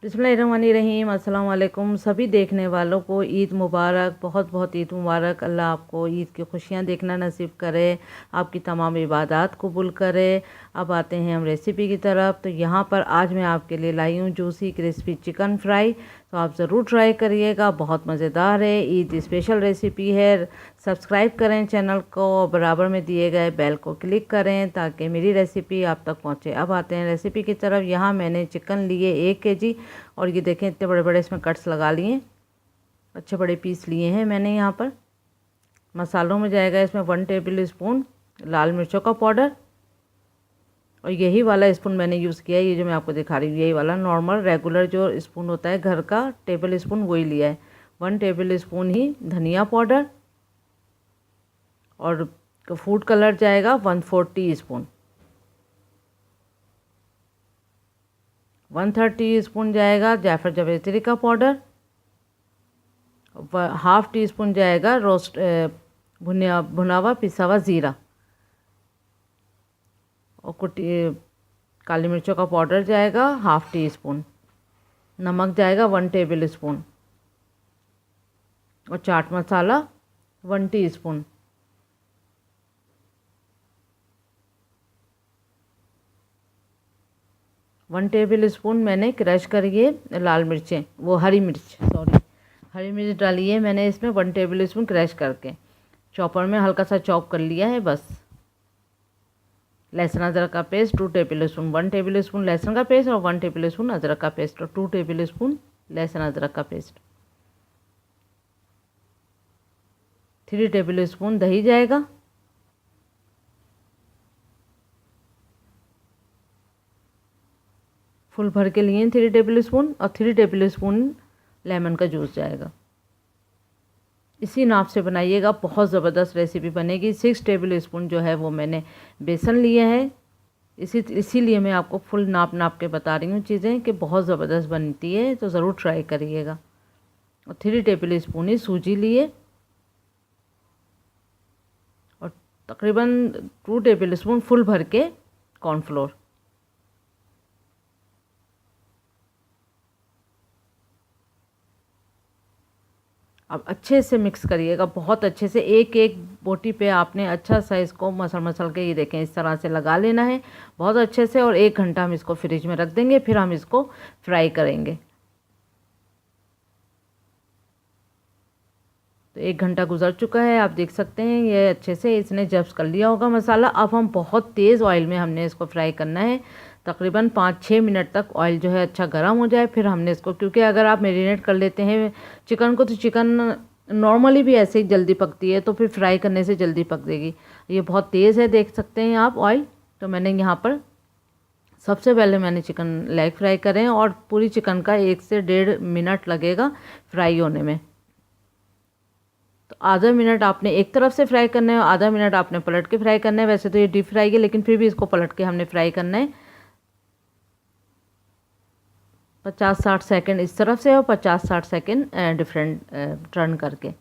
बिस्मिल्लाहिर्रहमानिर्रहीम। अस्सलाम वालेकुम सभी देखने वालों को ईद मुबारक। बहुत बहुत ईद मुबारक। अल्लाह आपको ईद की खुशियाँ देखना नसीब करे, आपकी तमाम इबादत कबूल करे। अब आते हैं हम रेसिपी की तरफ। तो यहाँ पर आज मैं आपके लिए लाई हूँ जूसी क्रिस्पी चिकन फ्राई। तो आप ज़रूर ट्राई करिएगा, बहुत मज़ेदार है। ईद स्पेशल रेसिपी है। सब्सक्राइब करें चैनल को और बराबर में दिए गए बेल को क्लिक करें ताकि मेरी रेसिपी आप तक पहुँचे। अब आते हैं रेसिपी की तरफ। यहाँ मैंने चिकन लिए 1 केजी और ये देखें इतने बड़े बड़े इसमें कट्स लगा लिए, अच्छे बड़े पीस लिए हैं मैंने। यहाँ पर मसालों में जाएगा इसमें 1 टेबल स्पून लाल मिर्चों का पाउडर, और यही वाला स्पून मैंने यूज़ किया है। ये जो मैं आपको दिखा रही हूँ यही वाला नॉर्मल रेगुलर जो स्पून होता है घर का, टेबल स्पून वही लिया है। 1 टेबल स्पून ही धनिया पाउडर, और फूड कलर जाएगा 1/4 टीस्पून। 1/3 टीस्पून जाएगा जायफल जावित्री का पाउडर। 1/2 टीस्पून जाएगा रोस्ट भुना हुआ पिसा हुआ ज़ीरा, और काली मिर्चों का पाउडर जाएगा 1/2 टीस्पून। नमक जाएगा 1 टेबल स्पून, और chaat masala 1 teaspoon. One table spoon मैंने क्रश करिए लाल मिर्चें, वो हरी मिर्च डाली है मैंने इसमें 1 टेबल स्पून क्रश करके। चॉपर में हल्का सा चॉप कर लिया है बस। लहसुन अदरक का paste 2 table spoon, 1 table spoon लहसुन का पेस्ट और 1 टेबल स्पून अदरक का पेस्ट, और 2 टेबल स्पून लहसुन अदरक का पेस्ट। 3 टेबल स्पून दही जाएगा। फुल भर के लिए 3 टेबल स्पून, और 3 टेबल स्पून लेमन का जूस जाएगा। इसी नाप से बनाइएगा, बहुत ज़बरदस्त रेसिपी बनेगी। 6 टेबल स्पून जो है वो मैंने बेसन लिया है। इसीलिए मैं आपको फुल नाप के बता रही हूँ चीज़ें कि बहुत ज़बरदस्त बनती है, तो ज़रूर ट्राई करिएगा। और 3 टेबल स्पून ही सूजी लिए, और तकरीबन 2 टेबल स्पून फुल भर के कॉर्नफ्लोर। अब अच्छे से मिक्स करिएगा, बहुत अच्छे से। एक एक बोटी पे आपने अच्छा सा इसको मसल के, ये देखें इस तरह से लगा लेना है बहुत अच्छे से। और 1 घंटा हम इसको फ्रिज में रख देंगे, फिर हम इसको फ्राई करेंगे। तो 1 घंटा गुजर चुका है, आप देख सकते हैं ये अच्छे से इसने जब्स कर लिया होगा मसाला। अब हम बहुत तेज़ ऑयल में हमने इसको फ्राई करना है, तकरीबन 5-6 मिनट तक ऑयल जो है अच्छा गर्म हो जाए, फिर हमने इसको, क्योंकि अगर आप मैरिनेट कर लेते हैं चिकन को तो चिकन नॉर्मली भी ऐसे ही जल्दी पकती है, तो फिर फ्राई करने से जल्दी पक देगी। ये बहुत तेज़ है, देख सकते हैं आप ऑयल। तो मैंने यहाँ पर सबसे पहले मैंने चिकन लेग फ्राई करें, और पूरी चिकन का 1 से 1.5 मिनट लगेगा फ्राई होने में। तो आधा मिनट आपने एक तरफ से फ्राई करना है, आधा मिनट आपने पलट के फ्राई करना है। वैसे तो ये डीप फ्राई है, लेकिन फिर भी इसको पलट के हमने फ्राई करना है। 50-60 सेकंड इस तरफ से और 50-60 सेकंड डिफरेंट टर्न करके।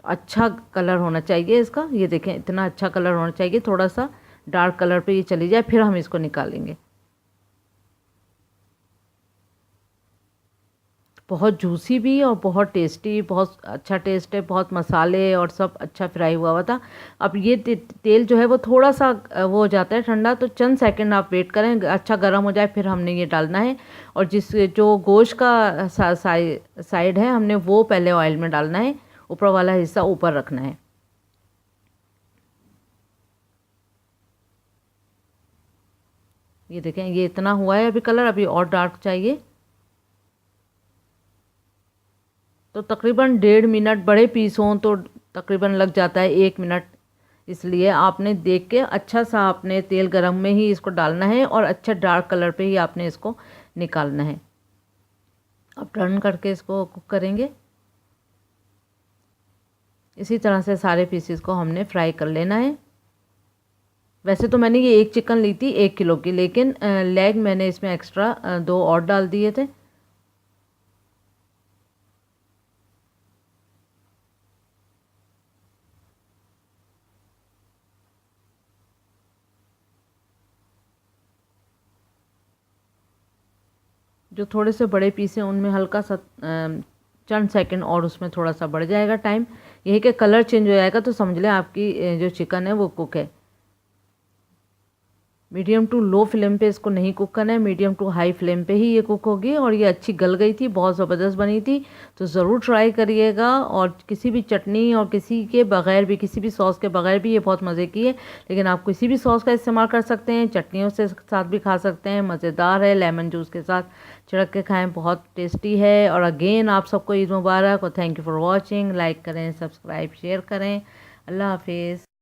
अच्छा कलर होना चाहिए इसका, ये देखें इतना अच्छा कलर होना चाहिए। थोड़ा सा डार्क कलर पे ये चली जाए, फिर हम इसको निकालेंगे। बहुत जूसी भी और बहुत टेस्टी, बहुत अच्छा टेस्ट है, बहुत मसाले और सब अच्छा फ्राई हुआ हुआ था। अब ये तेल जो है वो थोड़ा सा वो हो जाता है ठंडा, तो चंद सेकंड आप वेट करें, अच्छा गर्म हो जाए, फिर हमने ये डालना है। और जो गोश्त का साइड है हमने वो पहले ऑयल में डालना है, ऊपर वाला हिस्सा ऊपर रखना है। ये देखें ये इतना हुआ है अभी कलर, अभी और डार्क चाहिए। तो तकरीबन 1.5 मिनट, बड़े पीस हों तो तकरीबन लग जाता है 1 मिनट। इसलिए आपने देख के अच्छा सा आपने तेल गरम में ही इसको डालना है, और अच्छा डार्क कलर पे ही आपने इसको निकालना है। अब टर्न करके इसको कुक करेंगे। इसी तरह से सारे पीसेस को हमने फ्राई कर लेना है। वैसे तो मैंने ये एक चिकन ली थी 1 किलो की, लेकिन लेग मैंने इसमें एक्स्ट्रा 2 और डाल दिए थे। जो थोड़े से बड़े पीस हैं उनमें हल्का सा चंद सेकंड और उसमें थोड़ा सा बढ़ जाएगा टाइम। यही कि कलर चेंज हो जाएगा तो समझ लें आपकी जो चिकन है वो कुक है। मीडियम टू लो फ्लेम पे इसको नहीं कुक करना है, मीडियम टू हाई फ्लेम पे ही ये कुक होगी। और ये अच्छी गल गई थी, बहुत ज़बरदस्त बनी थी। तो ज़रूर ट्राई करिएगा। और किसी भी चटनी और किसी के बगैर भी, किसी भी सॉस के बगैर भी ये बहुत मज़े की है। लेकिन आप किसी भी सॉस का इस्तेमाल कर सकते हैं, चटनियों से साथ भी खा सकते हैं, मज़ेदार है। लेमन जूस के साथ छिड़क के खाएँ, बहुत टेस्टी है। और अगेन आप सबको ईद मुबारक और thank you for watching. Like करें, सब्सक्राइब, शेयर करें। अल्लाह हाफिज़।